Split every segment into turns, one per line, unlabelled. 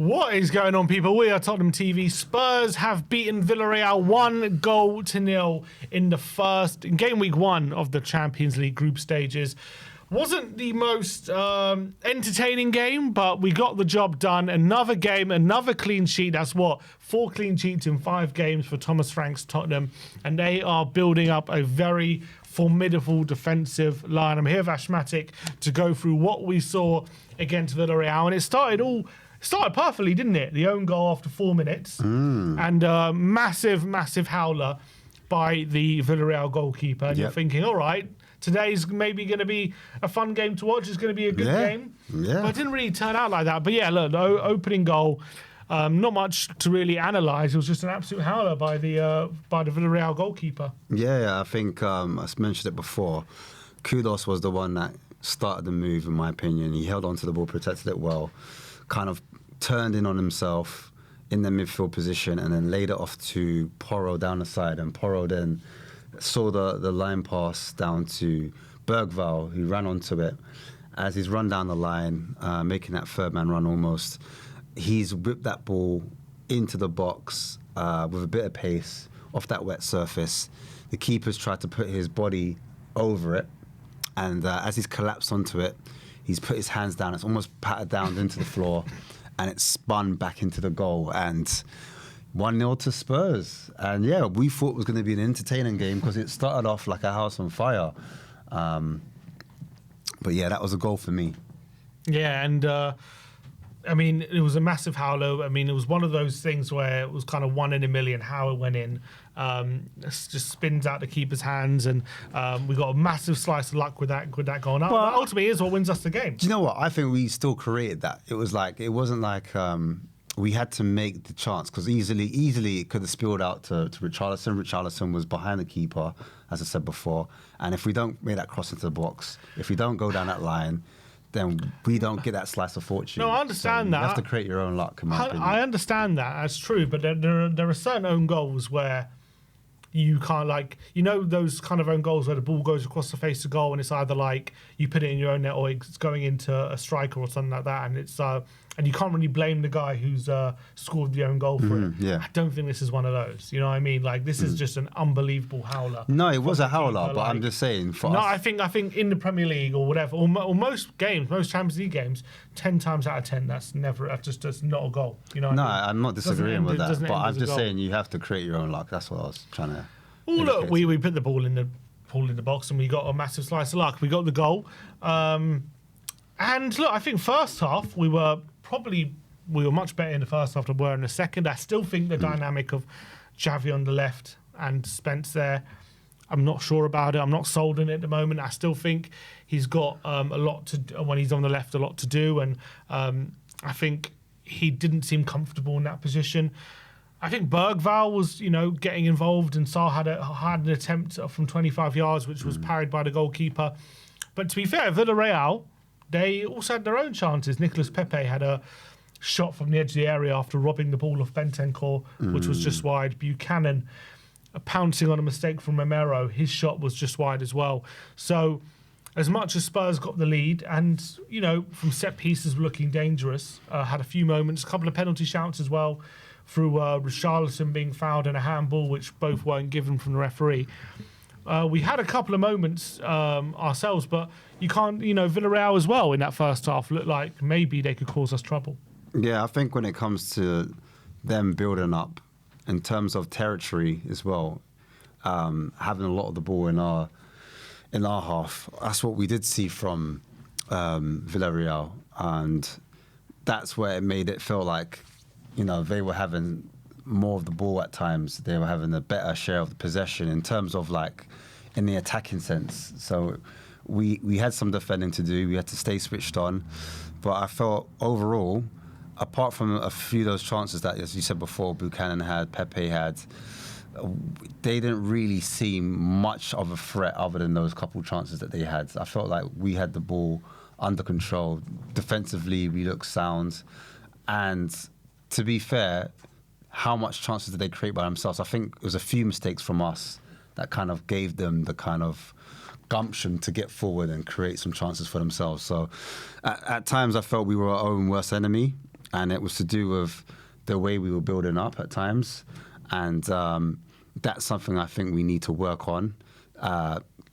What is going on, people? We are Tottenham TV. Spurs have beaten Villarreal 1-0 in game week 1 of the Champions League group stages. Wasn't the most entertaining game, but we got the job done. Another game, another clean sheet. That's 4 clean sheets in 5 games for Thomas Frank's Tottenham, and they are building up a very formidable defensive line. I'm here with Ashmatic to go through what we saw against Villarreal, and it started perfectly, didn't it? The own goal after 4 minutes, and a massive howler by the Villarreal goalkeeper. And you're thinking, all right, today's maybe going to be a fun game to watch. It's going to be a good game. Yeah. But it didn't really turn out like that. But yeah, look, the opening goal, not much to really analyse. It was just an absolute howler by the Villarreal goalkeeper.
Yeah, I think I mentioned it before. Kudos was the one that started the move, in my opinion. He held onto the ball, protected it well, kind of turned in on himself in the midfield position, and then laid it off to Porro down the side. And Porro then saw the line pass down to Bergvall, who ran onto it. As he's run down the line, making that third man run almost, he's whipped that ball into the box with a bit of pace off that wet surface. The keeper's tried to put his body over it, and as he's collapsed onto it, he's put his hands down. It's almost patted down into the floor, and it's spun back into the goal. And 1-0 to Spurs. And yeah, we thought it was going to be an entertaining game because it started off like a house on fire. But yeah, that was a goal for me. Yeah,
and I mean, it was a massive howler. I mean, it was one of those things where it was kind of 1 in a million how it went in. It just spins out the keeper's hands, and we got a massive slice of luck with that goal. Now, that ultimately is what wins us the game.
Do you know what? I think we still created that. It wasn't like we had to make the chance, because easily it could have spilled out to Richarlison. Richarlison was behind the keeper, as I said before. And if we don't make that cross into the box, if we don't go down that line, then we don't get that slice of fortune.
No, I understand that.
You have to create your own luck, in my opinion.
I understand that. That's true. But there are certain own goals where you can't, like, you know, those kind of own goals where the ball goes across the face of goal and it's either like you put it in your own net or it's going into a striker or something like that, and it's and you can't really blame the guy who's scored the own goal for it.
Yeah.
I don't think this is one of those. You know what I mean? Like, this is just an unbelievable howler.
No, it was a howler, but I'm just saying for us.
I think in the Premier League or whatever, or most games, most Champions League games, 10 times out of 10, that's not a goal. You know what I mean?
I'm not disagreeing with that, but I'm just saying you have to create your own luck. That's what I was trying to.
Well, look, we put the ball in the box and we got a massive slice of luck. We got the goal, and look, I think first half we were much better in the first half than we were in the second. I still think the dynamic of Xavi on the left and Spence there, I'm not sure about it. I'm not sold on it at the moment. I still think he's got a lot to do when he's on the left, a lot to do, and I think he didn't seem comfortable in that position. I think Bergvall was, getting involved, and Saar had an attempt from 25 yards, which was parried by the goalkeeper. But to be fair, Villarreal, they also had their own chances. Nicolas Pepe had a shot from the edge of the area after robbing the ball off Bentancur, which was just wide. Buchanan pouncing on a mistake from Romero, his shot was just wide as well. So as much as Spurs got the lead and, from set pieces looking dangerous, had a few moments, a couple of penalty shouts as well, through Richarlison being fouled and a handball, which both weren't given from the referee. We had a couple of moments ourselves, but you can't, Villarreal as well in that first half looked like maybe they could cause us trouble. Yeah,
I think when it comes to them building up in terms of territory as well, having a lot of the ball in our half, that's what we did see from Villarreal, and that's where it made it feel like, they were having more of the ball at times. They were having a better share of the possession in terms of, like, in the attacking sense. So we had some defending to do. We had to stay switched on. But I felt overall, apart from a few of those chances that, as you said before, Buchanan had, Pepe had, they didn't really seem much of a threat other than those couple chances that they had. I felt like we had the ball under control. Defensively, we looked sound. And to be fair, how much chances did they create by themselves? I think it was a few mistakes from us that kind of gave them the kind of gumption to get forward and create some chances for themselves. So at times I felt we were our own worst enemy. and it was to do with the way we were building up at times, and that's something I think we need to work on.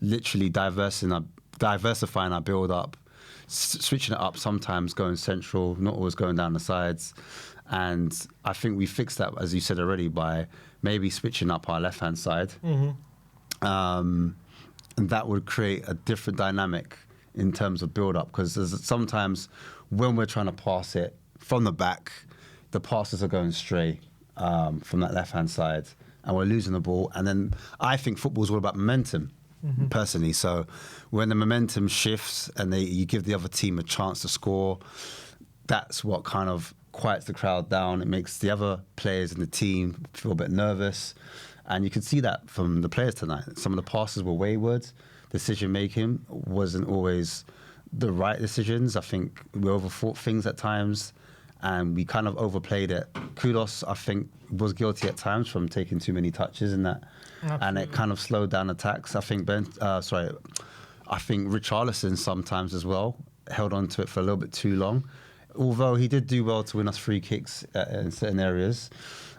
Literally diversifying our build up, switching it up, sometimes going central, not always going down the sides. And I think we fixed that, as you said already, by maybe switching up our left-hand side. And that would create a different dynamic in terms of build up, because sometimes when we're trying to pass it from the back, the passes are going stray from that left-hand side, and we're losing the ball. And then I think football is all about momentum, personally. So when the momentum shifts and you give the other team a chance to score, that's what kind of quiets the crowd down. It makes the other players in the team feel a bit nervous. And you can see that from the players tonight. Some of the passes were wayward. Decision-making wasn't always the right decisions. I think we overthought things at times, and we kind of overplayed it. Kudos, I think, was guilty at times from taking too many touches in that. Absolutely. And it kind of slowed down attacks. I think I think Richarlison sometimes as well held on to it for a little bit too long, although he did do well to win us free kicks in certain areas.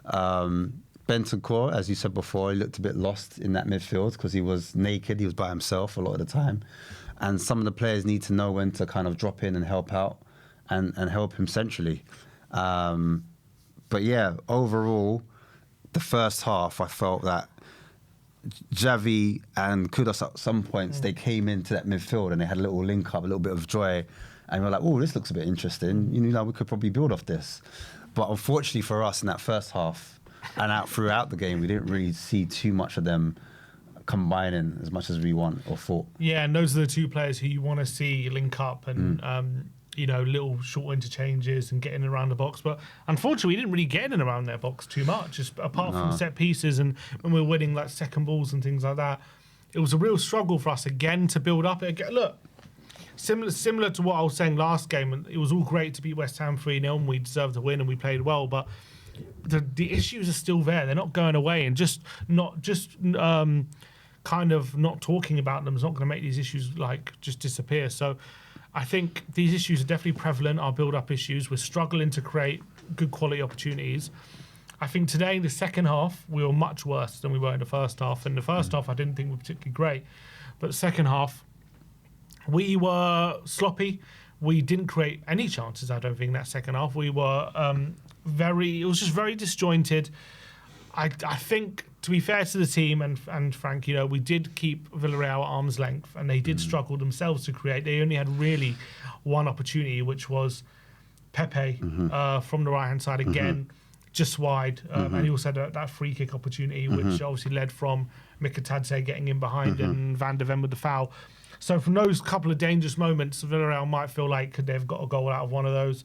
Bentancur, as you said before, he looked a bit lost in that midfield because he was naked. He was by himself a lot of the time. And some of the players need to know when to kind of drop in and help out and help him centrally. But yeah, overall, the first half, I felt that Xavi and Kudos at some points, they came into that midfield and they had a little link up, a little bit of joy. And we're like, oh, this looks a bit interesting. You know, we could probably build off this. But unfortunately for us in that first half and out throughout the game, we didn't really see too much of them combining as much as we want or thought.
Yeah, and those are the two players who you want to see link up and, you know, little short interchanges and getting around the box. But unfortunately, we didn't really get in around their box too much, just apart from set pieces and when we were winning like second balls and things like that. It was a real struggle for us again to build up. Look, similar to what I was saying last game, and it was all great to beat West Ham 3-0 and we deserved to win and we played well, but the issues are still there. They're not going away, and kind of not talking about them is not going to make these issues like just disappear. So I think these issues are definitely prevalent, our build-up issues. We're struggling to create good quality opportunities. I think today, in the second half, we were much worse than we were in the first half. In the first half, I didn't think we were particularly great. But the second half, we were sloppy. We didn't create any chances, I don't think, in that second half. We were it was just very disjointed. I think, to be fair to the team and Frank, you know, we did keep Villarreal at arm's length, and they did struggle themselves to create. They only had really one opportunity, which was Pepe from the right-hand side again, just wide. And he also had that free kick opportunity, which obviously led from Mikatadze getting in behind and Van de Ven with the foul. So from those couple of dangerous moments, Villarreal might feel like could they have got a goal out of one of those.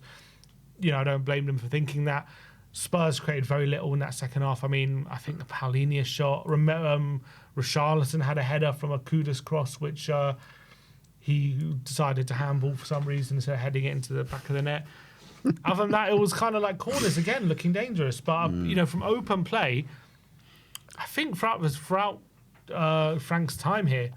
You know, I don't blame them for thinking that. Spurs created very little in that second half. I mean, I think the Paulinho shot, Richarlison had a header from a Kudus cross, which he decided to handball for some reason instead of heading it into the back of the net. Other than that, it was kind of like corners again, looking dangerous. But, you know, from open play, I think throughout Frank's time here,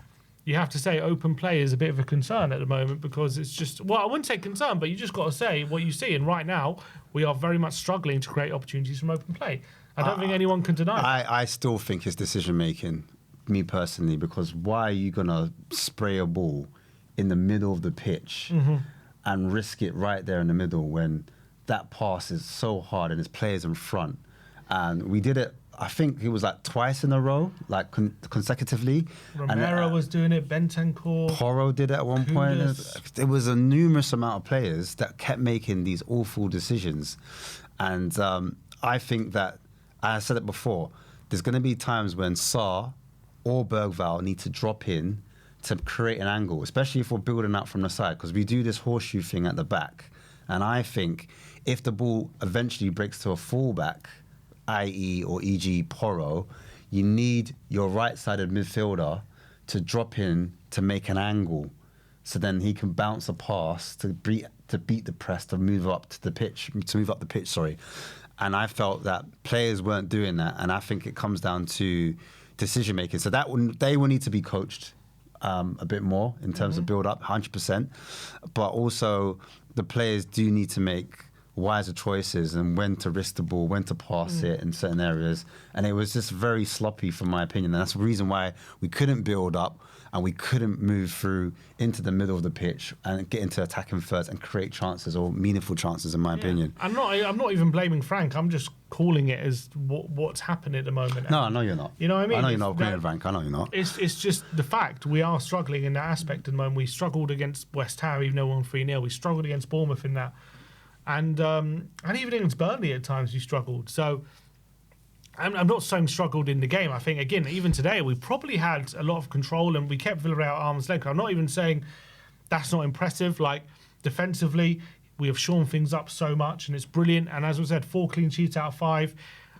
you have to say open play is a bit of a concern at the moment, because it's just, well, I wouldn't say concern, but you just got to say what you see. And right now, we are very much struggling to create opportunities from open play. I don't think anyone can deny it.
I still think it's decision-making, me personally, because why are you going to spray a ball in the middle of the pitch and risk it right there in the middle when that pass is so hard and there's players in front? And we did it, I think it was like twice in a row, like consecutively.
Romero was doing it, Bentancur.
Porro did it at one point. There was a numerous amount of players that kept making these awful decisions. And I think that, I said it before, there's going to be times when Sarr or Bergvall need to drop in to create an angle, especially if we're building out from the side, because we do this horseshoe thing at the back. And I think if the ball eventually breaks to a fullback, i.e. or e.g. Porro, you need your right-sided midfielder to drop in to make an angle, so then he can bounce a pass to beat the press, to move up the pitch. And I felt that players weren't doing that, and I think it comes down to decision making. So they will need to be coached a bit more in terms of build up, 100%. But also the players do need to make wiser choices and when to risk the ball, when to pass it in certain areas. And it was just very sloppy, from my opinion. And that's the reason why we couldn't build up and we couldn't move through into the middle of the pitch and get into attacking thirds and create chances or meaningful chances, in my opinion.
I'm not even blaming Frank. I'm just calling it as what's happening at the moment.
No, I know you're not.
You know what I mean?
I know you're not agreeing with Frank. I know you're not.
It's just the fact we are struggling in that aspect at the moment. We struggled against West Ham, even though we won 3-0. We struggled against Bournemouth in that. And even against Burnley at times we struggled. So I'm not saying struggled in the game. I think, again, even today, we probably had a lot of control and we kept Villarreal at arm's length. I'm not even saying that's not impressive. Like, defensively, we have shorn things up so much and it's brilliant. And as I said, 4 clean sheets out of 5.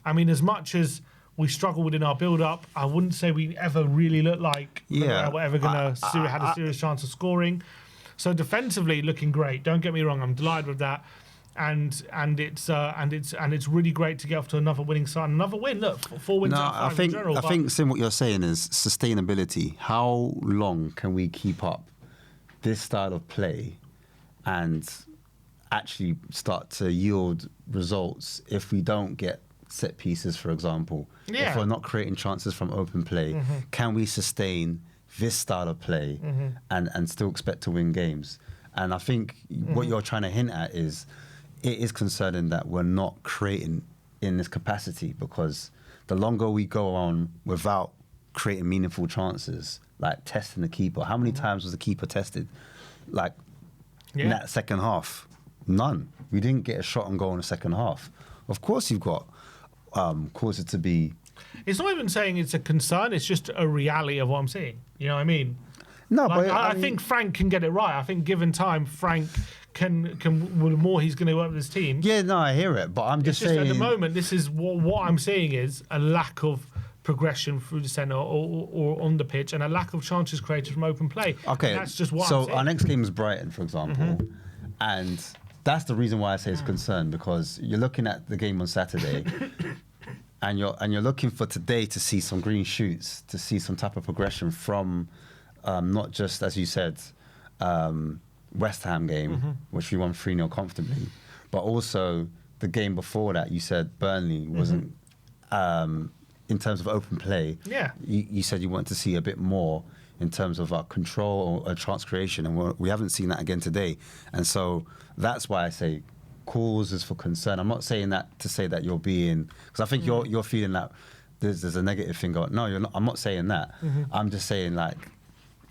I mean, as much as we struggled in our build-up, I wouldn't say we ever really looked like Villarreal were ever going to had a serious chance of scoring. So defensively, looking great. Don't get me wrong. I'm delighted with that. And it's really great to get off to another winning side. Another win. Look, 4 wins out of 5 in general.
I think, Sim, what you're saying is sustainability. How long can we keep up this style of play and actually start to yield results if we don't get set pieces, for example?
Yeah.
If we're not creating chances from open play, can we sustain this style of play and still expect to win games? And I think what you're trying to hint at is it is concerning that we're not creating in this capacity, because the longer we go on without creating meaningful chances, like testing the keeper. How many times was the keeper tested? Like in that second half? None. We didn't get a shot on goal in the second half. Of course you've got causes to be...
It's not even saying it's a concern, it's just a reality of what I'm seeing. You know what I mean?
No,
like,
but
I think Frank can get it right. I think given time, Frank can with the more he's going to work with his team.
Yeah, no, I hear it, but I'm just saying...
At the moment, this is what I'm seeing is a lack of progression through the centre or on the pitch and a lack of chances created from open play.
Okay,
and that's just what I'm
so
saying.
our next game is Brighton, for example, and that's the reason why I say it's concerned, because you're looking at the game on Saturday and you're looking for today to see some green shoots, to see some type of progression from not just, as you said, West Ham game, which we won 3-0 comfortably, but also the game before that. You said Burnley wasn't, in terms of open play, you said you wanted to see a bit more in terms of control or chance creation, and we haven't seen that again today. And so that's why I say causes for concern. I'm not saying that to say that you're being, because I think you're feeling that there's a negative thing going. No, you're not. I'm not saying that. I'm just saying, like,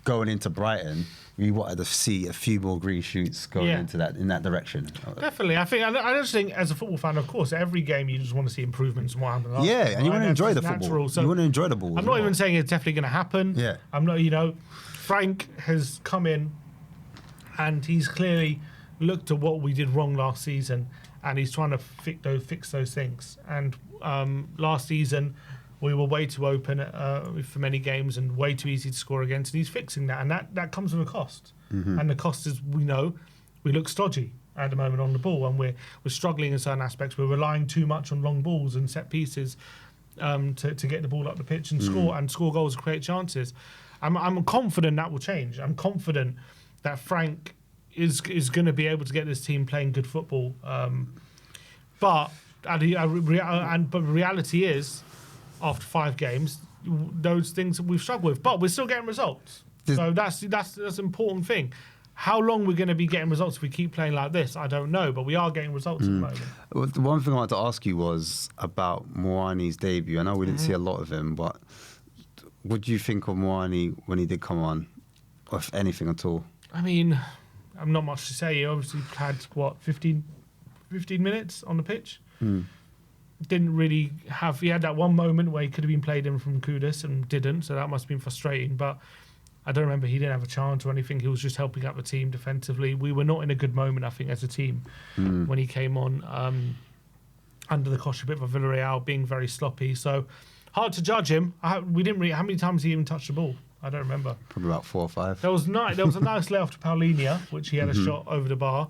going into Brighton, we wanted to see a few more green shoots going into that in that direction.
Definitely, I just think as a football fan, of course, every game you just want to see improvements and what happened.
Yeah, and you want to enjoy the football.
So
you want to enjoy the ball.
I'm not even saying it's definitely going to happen.
Yeah,
I'm not. Frank has come in, and he's clearly looked at what we did wrong last season, and he's trying to fix those things. And last season, we were way too open for many games and way too easy to score against. And he's fixing that, and that comes with a cost. And the cost is, we look stodgy at the moment on the ball, and we're struggling in certain aspects. We're relying too much on long balls and set pieces to get the ball up the pitch and score goals and create chances. I'm confident that will change. I'm confident that Frank is going to be able to get this team playing good football. But the reality is, after 5 games, those things we've struggled with, but we're still getting results. So that's an important thing. How long we're going to be getting results if we keep playing like this, I don't know, but we are getting results at the moment.
Well, the one thing I wanted to ask you was about Moani's debut. I know we didn't see a lot of him, but what do you think of Moani when he did come on, or if anything at all?
I mean, I'm not much to say. He obviously had, 15 minutes on the pitch? Didn't really have... He had that one moment where he could have been played in from Kudus and didn't, so that must have been frustrating. But I don't remember, he didn't have a chance or anything. He was just helping out the team defensively. We were not in a good moment, I think, as a team when he came on. Under the cosh a bit of Villarreal, being very sloppy. So hard to judge him. We didn't really... How many times did he even touch the ball? I don't remember.
Probably about 4 or 5.
There was a nice lay off to Paulinho, which he had a shot over the bar.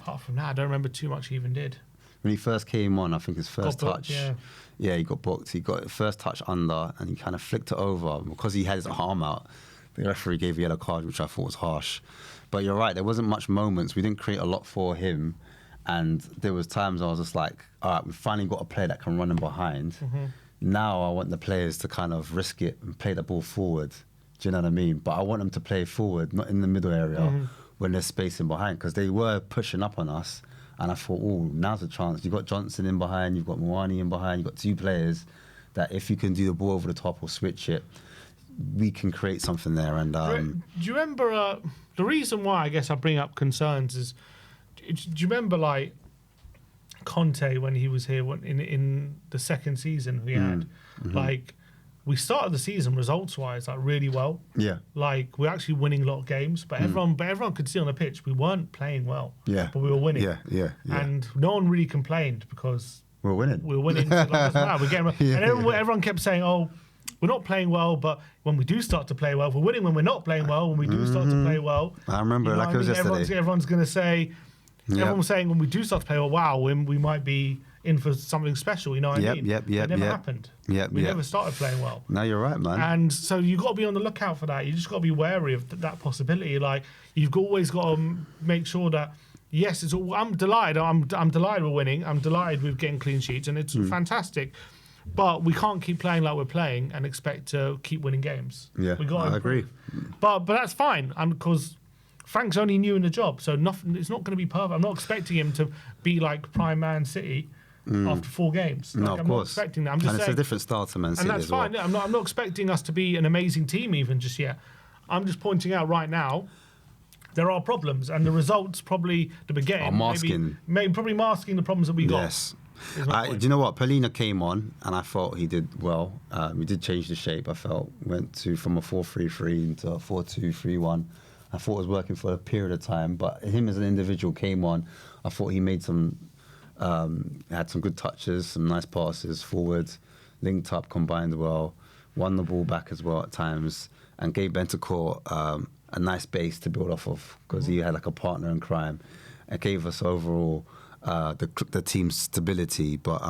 Apart from that, I don't remember too much he even did.
When he first came on, I think his first touch,
yeah,
he got booked. He got first touch under, and he kind of flicked it over because he had his arm out. The referee gave a yellow card, which I thought was harsh. But you're right, there wasn't much moments. We didn't create a lot for him, And there was times I was just like, all right, we finally got a player that can run in behind. Now I want the players to kind of risk it and play the ball forward. Do you know what I mean? But I want them to play forward, not in the middle area when there's space in behind, because they were pushing up on us. And I thought, oh, now's the chance. You've got Johnson in behind, you've got Moani in behind, you've got 2 players that if you can do the ball over the top or switch it, we can create something there. And
do you remember the reason why I guess I bring up concerns is, do you remember like Conte when he was here in the second season we had, like we started the season results wise like really well.
Yeah.
Like we're actually winning a lot of games, but everyone could see on the pitch we weren't playing well.
Yeah.
But we were winning.
Yeah.
And no one really complained because
we're winning.
We were winning. So like, doesn't matter, we're getting, and everyone kept saying, oh, we're not playing well, but when we do start to play well, we're winning when we're not playing well. When we do start to play well,
I remember like it was yesterday.
Everyone's going to say, everyone was saying when we do start to play well, wow, we might be in for something special. You know what I mean? It never happened. We never started playing well.
No, you're right, man.
And so you've got to be on the lookout for that. You just got to be wary of that possibility. Like you've always got to make sure that. Yes, it's all. I'm delighted. I'm delighted we're winning. I'm delighted we're getting clean sheets, and it's fantastic. But we can't keep playing like we're playing and expect to keep winning games.
Yeah, I agree.
But that's fine, because Frank's only new in the job, so nothing. It's not going to be perfect. I'm not expecting him to be like prime Man City after 4 games.
No,
like,
of
I'm
course.
not expecting that. I'm just
and
saying,
it's a different style to Man City
and that's
as well.
fine. I'm not expecting us to be an amazing team even just yet. I'm just pointing out right now. There are problems, and the results probably the beginning
are masking.
Maybe probably masking the problems that we got.
Yes. Do you know what? Polina came on, and I thought he did well. We did change the shape. I felt went from a 4-3-3 into a 4-2-3-1. I thought it was working for a period of time, but him as an individual came on. I thought he made had some good touches, some nice passes forward, linked up, combined well, won the ball back as well at times, and gave Bentancur a nice base to build off of because he had like a partner in crime. It gave us overall the team's stability. But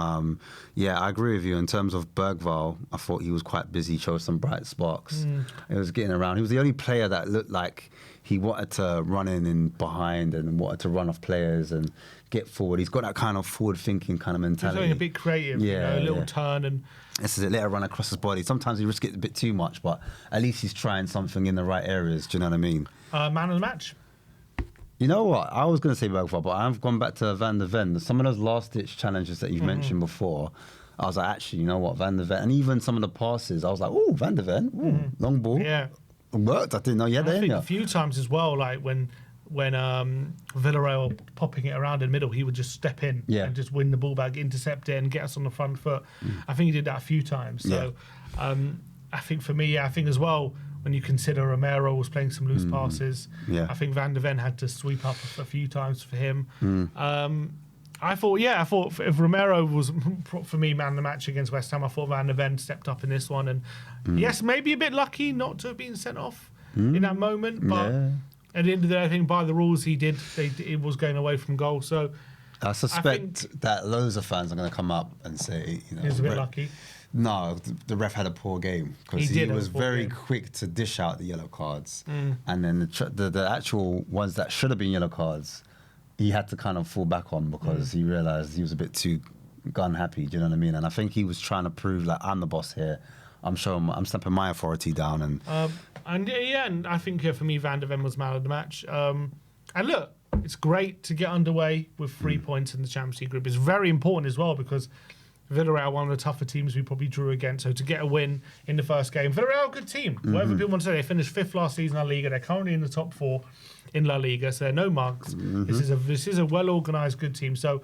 yeah, I agree with you in terms of Bergvall. I thought he was quite busy, showed some bright sparks. It was getting around. He was the only player that looked like he wanted to run in behind and wanted to run off players and get forward. He's got that kind of forward-thinking kind of mentality.
He's a bit creative, a little turn and.
This is it, let it run across his body. Sometimes he risks it a bit too much, but at least he's trying something in the right areas. Do you know what I mean?
Man of the match?
You know what? I was going to say Bergvall, but I've gone back to Van der Ven. Some of those last-ditch challenges that you've mentioned before, I was like, actually, you know what? Van der Ven. And even some of the passes, I was like, oh, Van der Ven. Long ball.
Yeah.
It worked. I didn't know you had that in
I think
you.
a few times as well, like when Villarreal popping it around in the middle, he would just step in and just win the ball back, intercept it, and get us on the front foot. I think he did that a few times. So I think for me, I think as well, when you consider Romero was playing some loose passes, I think Van der Ven had to sweep up a few times for him. I thought if Romero was, for me, man of the match against West Ham, I thought Van der Ven stepped up in this one. And yes, maybe a bit lucky not to have been sent off in that moment, but at the end of the day, I think by the rules it was going away from goal. So
I suspect that loads of fans are going to come up and say,
he was a bit lucky.
No, the ref had a poor game because he was very quick to dish out the yellow cards, and then the actual ones that should have been yellow cards, he had to kind of fall back on because he realised he was a bit too gun happy. Do you know what I mean? And I think he was trying to prove like I'm the boss here. I'm stepping my authority down, and
I think for me Van der Ven was man of the match. And look, it's great to get underway with 3 points in the Champions League group. It's very important as well because Villarreal, one of the tougher teams we probably drew against. So to get a win in the first game, Villarreal, good team. Whatever people want to say, they finished 5th last season in La Liga. They're currently in the top 4 in La Liga, so they're no mugs. This is a well organised, good team. So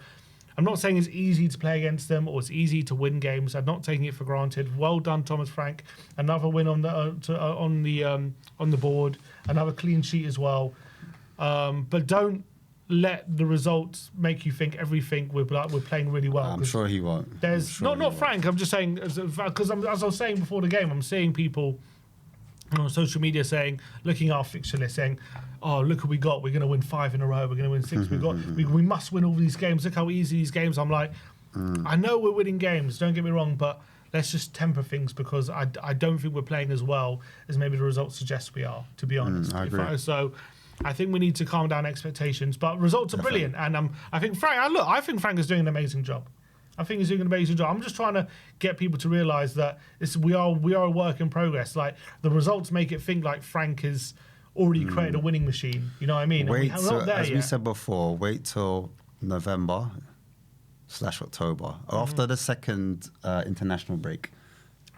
I'm not saying it's easy to play against them or it's easy to win games. I'm not taking it for granted. Well done, Thomas Frank. Another win on the board. Another clean sheet as well. But don't let the results make you think everything we're playing really well.
I'm sure he won't.
There's not Frank. I'm just saying because as I was saying before the game, I'm seeing people on social media saying, looking at our fixture list, saying, "Oh, look what we got. We're going to win 5 in a row. We're going to win 6. We must win all these games. Look how easy these games." I'm like, I know we're winning games. Don't get me wrong, but let's just temper things because I don't think we're playing as well as maybe the results suggest we are. To be honest,
I agree.
So I think we need to calm down expectations. But results are brilliant, and I think Frank is doing an amazing job. I think he's doing an amazing job. I'm just trying to get people to realise that we are a work in progress. Like the results make it think like Frank has already created a winning machine. You know what I mean?
Wait till, as we said before, wait till November/October after the second international break.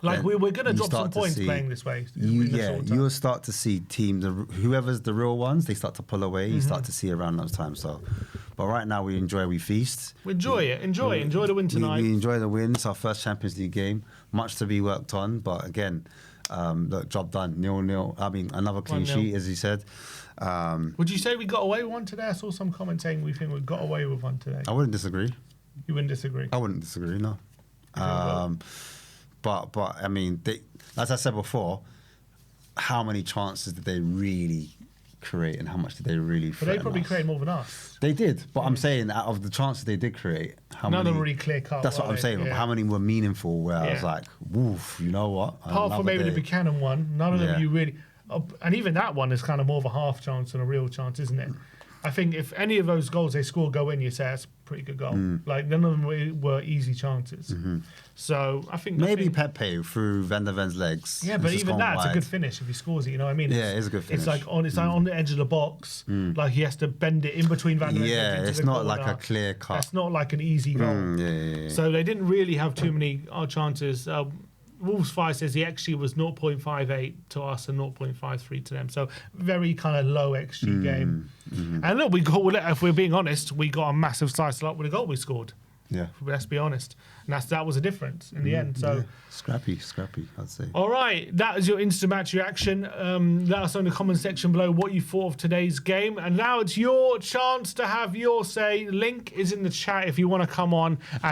Like we're going to drop some points playing this way.
You'll start to see teams, whoever's the real ones, they start to pull away. You start to see around those times. So, but right now we feast.
We enjoy the win tonight.
We enjoy the win. It's our first Champions League game. Much to be worked on, but again, look, job done. 0-0. I mean, another clean
1-0.
sheet, as you said.
Would you say we got away with one today? I saw some comment saying we think we got away with one today.
I wouldn't disagree.
You wouldn't disagree?
I wouldn't disagree. No. But I mean, as I said before, how many chances did they really create, and how much did they really?
But they probably created more than us.
They did, but I'm saying out of the chances they did create, how
none
many?
of them really clear cut.
That's what I'm saying.
Yeah.
How many were meaningful? Where I was like, "Woof," you know what?
Apart from maybe the Buchanan one, none of them you really. And even that one is kind of more of a half chance than a real chance, isn't it? I think if any of those goals they score go in, you say that's a pretty good goal. Like none of them were easy chances. So I think
maybe Pepe through Van der Ven's legs.
Yeah, but even that's a good finish if he scores it. You know what I mean?
Yeah, it's a good finish.
It's like on the edge of the box. Like he has to bend it in between Van der Ven's legs.
Yeah, it's not like a clear cut.
That's not like an easy goal.
Yeah.
So they didn't really have too many chances. Wolves 5 says the XG was 0.58 to us and 0.53 to them. So very kind of low XG game. And look, if we're being honest, we got a massive slice of luck with a goal we scored.
Yeah.
Let's be honest. And that was a difference in the end. So
Scrappy, I'd say.
All right, that is your instant match reaction. Let us know in the comment section below what you thought of today's game. And now it's your chance to have your say. Link is in the chat if you want to come on and